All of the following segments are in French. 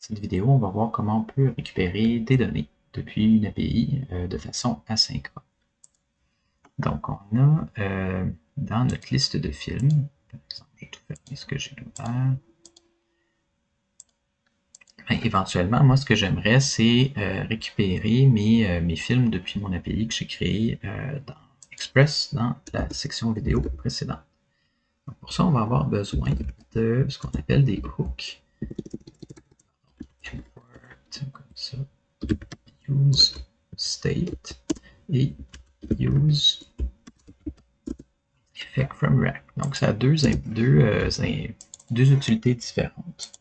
cette vidéo, on va voir comment on peut récupérer des données depuis une API de façon asynchrone. Donc, on a dans notre liste de films, par exemple, je vais tout fermer ce que j'ai ouvert. Ben, éventuellement, moi, ce que j'aimerais, c'est récupérer mes films depuis mon API que j'ai créé dans Express, dans la section vidéo précédente. Donc, pour ça, on va avoir besoin de ce qu'on appelle des hooks. Import, comme ça. Use state et use effect from rack. Donc, ça a deux utilités différentes.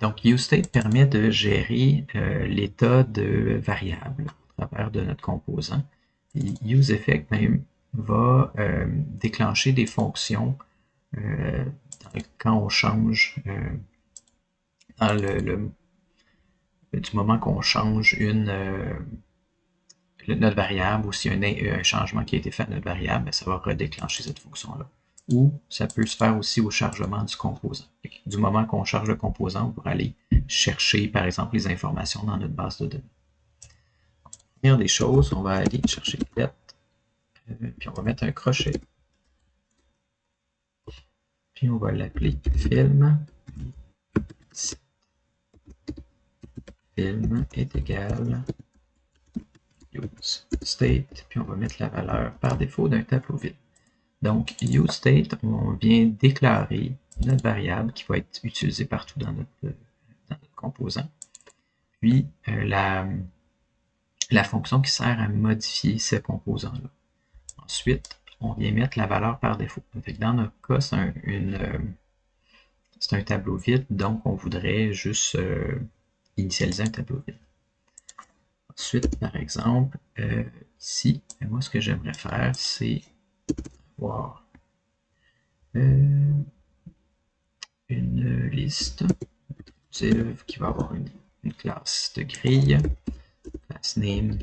Donc, useState permet de gérer l'état de variables à travers de notre composant. Et useEffect même va déclencher des fonctions quand on change dans du moment qu'on change notre variable ou s'il y a un changement qui a été fait à notre variable, ça va redéclencher cette fonction-là. Ou ça peut se faire aussi au chargement du composant. Du moment qu'on charge le composant, on pourra aller chercher, par exemple, les informations dans notre base de données. Pour des choses, on va aller chercher let, puis on va mettre un crochet. Puis on va l'appeler film. Film est égal use state, puis on va mettre la valeur par défaut d'un tableau vide. Donc, useState, on vient déclarer notre variable qui va être utilisée partout dans notre composant. Puis, la fonction qui sert à modifier ce composant-là. Ensuite, on vient mettre la valeur par défaut. Donc, dans notre cas, c'est un tableau vide, donc on voudrait juste initialiser un tableau vide. Ensuite, par exemple, ici, moi, ce que j'aimerais faire, c'est avoir une liste qui va avoir une classe de grille, classe name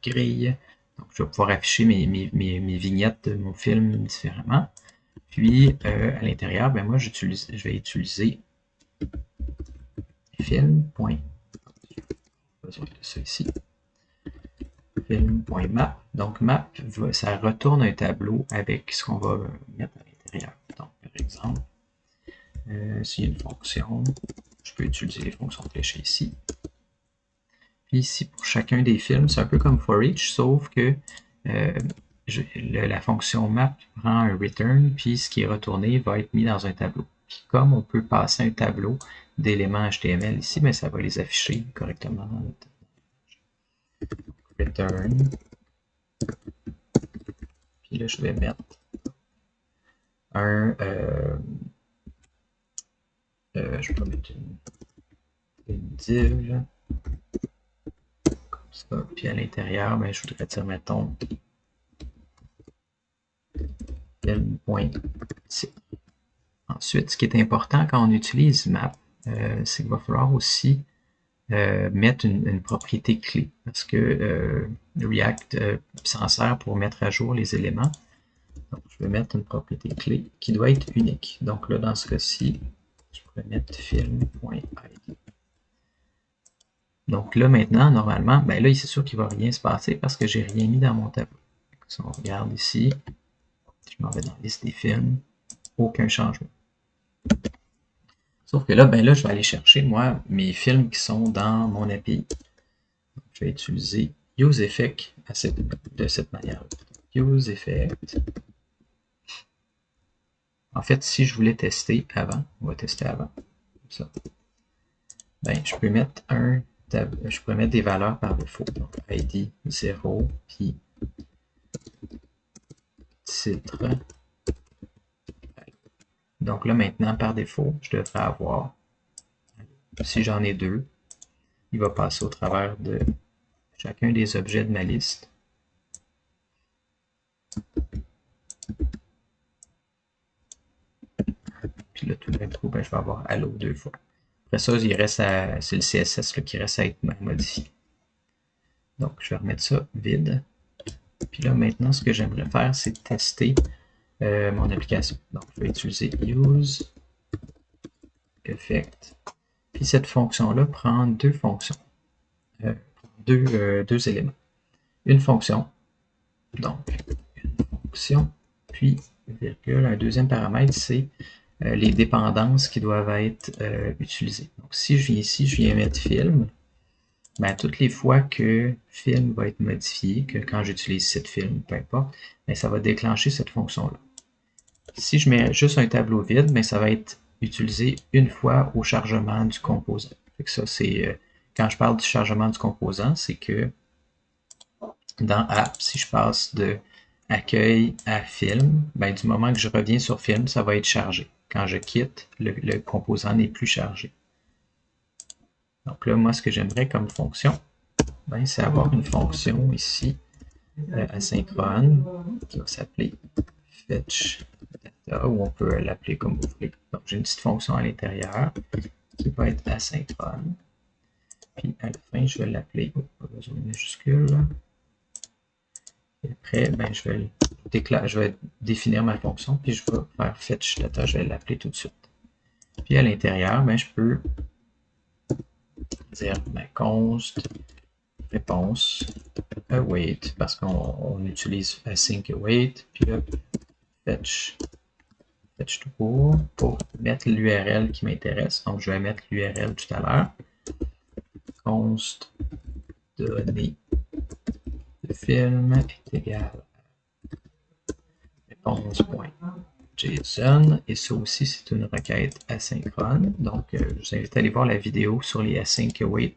grille. Donc, je vais pouvoir afficher mes vignettes de mon film différemment. Puis, à l'intérieur, ben moi, je vais utiliser film.map. Besoin de ça ici. Film.map. Donc, map, ça retourne un tableau avec ce qu'on va mettre à l'intérieur. Donc, par exemple, s'il y a une fonction, je peux utiliser les fonctions fléchées ici. Puis ici, pour chacun des films, c'est un peu comme for each, sauf que la fonction map prend un return, puis ce qui est retourné va être mis dans un tableau. Puis comme on peut passer un tableau d'éléments HTML ici, mais ça va les afficher correctement dans notre return. Puis là, je vais mettre je vais mettre une div comme ça. Puis à l'intérieur, ben, je voudrais dire, mettons, film.titre. Ensuite, ce qui est important quand on utilise map, c'est qu'il va falloir aussi mettre une propriété clé parce que React s'en sert pour mettre à jour les éléments. Donc, je vais mettre une propriété clé qui doit être unique. Donc là, dans ce cas-ci, je pourrais mettre film.id. Donc là, maintenant, normalement, ben là, c'est sûr qu'il ne va rien se passer parce que j'ai rien mis dans mon tableau. Si on regarde ici, je m'en vais dans la liste des films, aucun changement. Sauf que là, ben là, je vais aller chercher, moi, mes films qui sont dans mon API. Donc, je vais utiliser useEffect de cette manière-là. useEffect. En fait, si je voulais tester avant, on va tester avant, comme ça. Ben, je peux mettre je pourrais mettre des valeurs par défaut. Donc, ID 0, puis titre. Donc là, maintenant, par défaut, je devrais avoir, si j'en ai deux, il va passer au travers de chacun des objets de ma liste. Puis là, tout d'un coup, ben, je vais avoir Allo deux fois. Après ça, c'est le CSS là, qui reste à être modifié. Donc, je vais remettre ça vide. Puis là, maintenant, ce que j'aimerais faire, c'est tester mon application. Donc, je vais utiliser use effect. Puis cette fonction-là prend deux fonctions, deux éléments. Une fonction, donc une fonction, puis virgule, un deuxième paramètre, c'est les dépendances qui doivent être utilisées. Donc si je viens ici, je viens mettre film, ben, toutes les fois que film va être modifié, que quand j'utilise cette film, peu importe, ben, ça va déclencher cette fonction-là. Si je mets juste un tableau vide, ben, ça va être utilisé une fois au chargement du composant. Fait que ça, c'est quand je parle du chargement du composant, c'est que dans App, si je passe de accueil à film, ben, du moment que je reviens sur film, ça va être chargé. Quand je quitte, le composant n'est plus chargé. Donc là, moi, ce que j'aimerais comme fonction, ben, c'est avoir une fonction ici asynchrone qui va s'appeler fetch data, ou on peut l'appeler comme vous voulez. Donc j'ai une petite fonction à l'intérieur qui va être asynchrone. Puis à la fin, je vais l'appeler, pas besoin de majuscule. Et après, ben, je vais définir ma fonction, puis je vais faire fetch data, je vais l'appeler tout de suite. Puis à l'intérieur, ben, je peux dire ben, const réponse await, parce qu'on utilise async await, puis là, fetch tout court pour mettre l'URL qui m'intéresse. Donc, je vais mettre l'URL tout à l'heure. Const données de film est égal à réponse.json. Et ça aussi, c'est une requête asynchrone. Donc, je vous invite à aller voir la vidéo sur les async await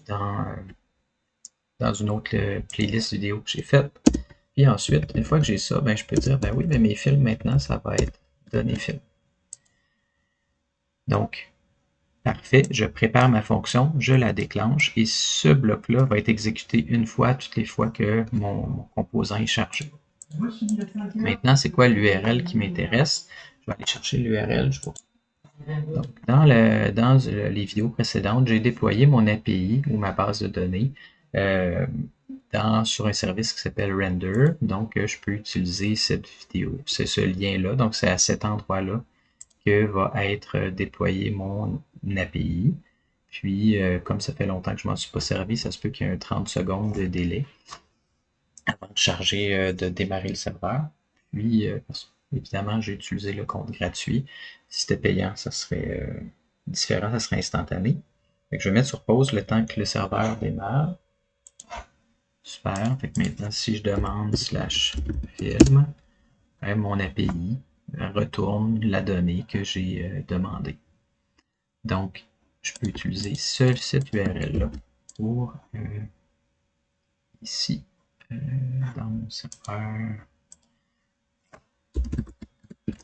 dans une autre playlist vidéo que j'ai faite. Puis ensuite, une fois que j'ai ça, ben, je peux dire, ben oui, ben mes films maintenant, ça va être données film. Donc, parfait, je prépare ma fonction, je la déclenche et ce bloc-là va être exécuté une fois toutes les fois que mon composant est chargé. Maintenant, c'est quoi l'URL qui m'intéresse? Je vais aller chercher l'URL. Donc, dans les vidéos précédentes, j'ai déployé mon API ou ma base de données sur un service qui s'appelle Render. Donc, je peux utiliser cette vidéo, c'est ce lien-là. Donc, c'est à cet endroit-là que va être déployé mon API. Puis, comme ça fait longtemps que je ne m'en suis pas servi, ça se peut qu'il y ait un 30 secondes de délai avant de charger, de démarrer le serveur. Puis, évidemment, j'ai utilisé le compte gratuit. Si c'était payant, ça serait différent, ça serait instantané. Fait que je vais mettre sur pause le temps que le serveur démarre. Super. Fait que maintenant, si je demande /film, mon API retourne la donnée que j'ai demandée. Donc, je peux utiliser cette URL-là pour ici, dans mon serveur.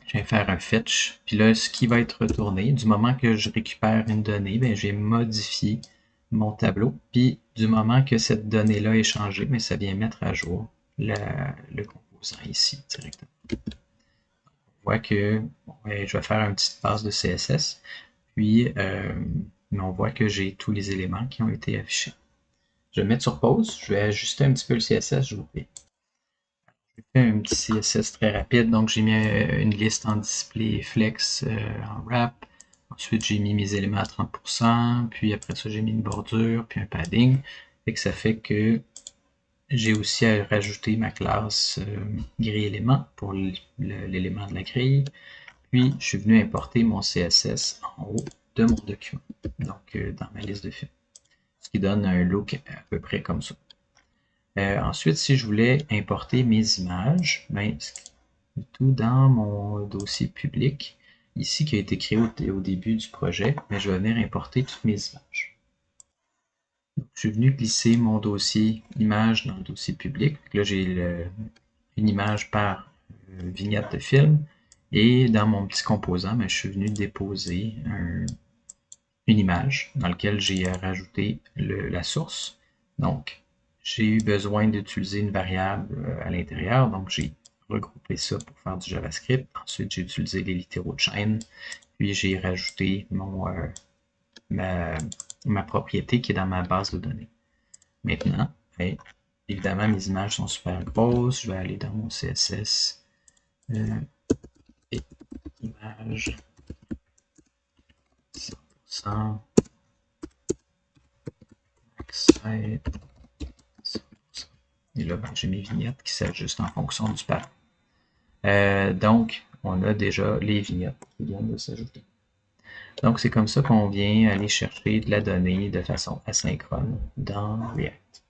Je vais faire un fetch. Puis là, ce qui va être retourné, du moment que je récupère une donnée, ben, j'ai modifié mon tableau. Puis du moment que cette donnée-là est changée, ben, ça vient mettre à jour le composant ici directement. On voit que je vais faire une petite base de CSS. Puis on voit que j'ai tous les éléments qui ont été affichés. Je vais mettre sur pause. Je vais ajuster un petit peu le CSS, je vous prie. Je fais un petit CSS très rapide. Donc, j'ai mis une liste en display flex en wrap. Ensuite, j'ai mis mes éléments à 30%. Puis après ça, j'ai mis une bordure, puis un padding. Et que ça fait que j'ai aussi à rajouter ma classe grille élément pour l'élément de la grille. Puis, je suis venu importer mon CSS en haut de mon document. Donc, dans ma liste de films. Ce qui donne un look à peu près comme ça. Ensuite, si je voulais importer mes images, ben, tout dans mon dossier public, ici qui a été créé au début du projet, ben, je vais venir importer toutes mes images. Donc, je suis venu glisser mon dossier image dans le dossier public. Là, j'ai une image par vignette de film. Et dans mon petit composant, ben, je suis venu déposer une image dans laquelle j'ai rajouté la source. Donc, j'ai eu besoin d'utiliser une variable à l'intérieur, donc j'ai regroupé ça pour faire du JavaScript. Ensuite, j'ai utilisé les littéraux de chaîne, puis j'ai rajouté ma propriété qui est dans ma base de données. Maintenant, évidemment, mes images sont super grosses. Je vais aller dans mon CSS et images 100%, site, 100%. Et là, ben, j'ai mes vignettes qui s'ajustent en fonction du pattern. Donc, on a déjà les vignettes qui viennent de s'ajouter. Donc, c'est comme ça qu'on vient aller chercher de la donnée de façon asynchrone dans React.